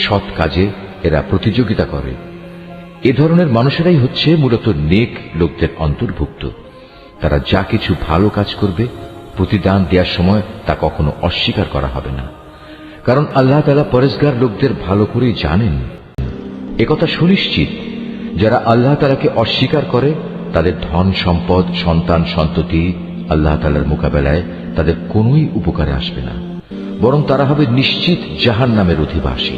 সৎ কাজে এরা প্রতিযোগিতা করে। এ ধরনের মানুষেরাই হচ্ছে মূলত নেক লোকদের অন্তর্ভুক্ত। তারা যা কিছু ভালো কাজ করবে প্রতিদান দেওয়ার সময় তা কখনো অস্বীকার করা হবে না, কারণ আল্লাহ তাআলা পরেজগার লোকদের ভালো করেই জানেন। একথা সুনিশ্চিত, যারা আল্লাহ তাআলাকে অস্বীকার করে তাদের ধন সম্পদ সন্তান সন্ততি আল্লাহ তাআলার মোকাবেলায় তাদের কোনোই উপকারে আসবে না, বরং তারা হবে নিশ্চিত জাহান্নামের অধিবাসী।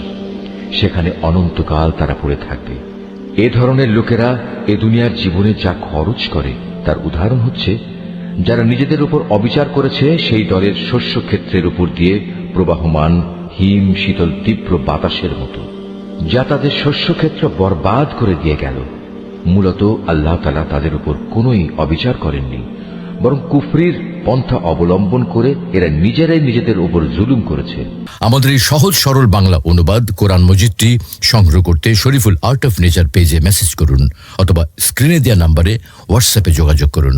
সেখানে অনন্তকাল তারা পড়ে থাকবে। এ ধরনের লোকেরা এ দুনিয়ার জীবনে যা খরচ করে তার উদাহরণ হচ্ছে যারা নিজেদের উপর অবিচার করেছে সেই দলের শস্য ক্ষেত্রের উপর দিয়ে প্রবাহমান হিম শীতল তীব্র বাতাসের মতো, যা তাদের শস্যক্ষেত্র বরবাদ করে দিয়ে গেল। মূলত আল্লাহ তাআলা তাদের উপর কোনোই অবিচার করেননি, বরং কুফরির পন্থা অবলম্বন করে এরা নিজেরাই নিজেদের উপর জুলুম করেছে। আমাদের এই সহজ সরল বাংলা অনুবাদ কোরআন মজিদটি সংগ্রহ করতে শরীফুল আর্ট অফ নেচার পেজে মেসেজ করুন অথবা স্ক্রিনে দেওয়া নম্বরে হোয়াটসঅ্যাপে যোগাযোগ করুন।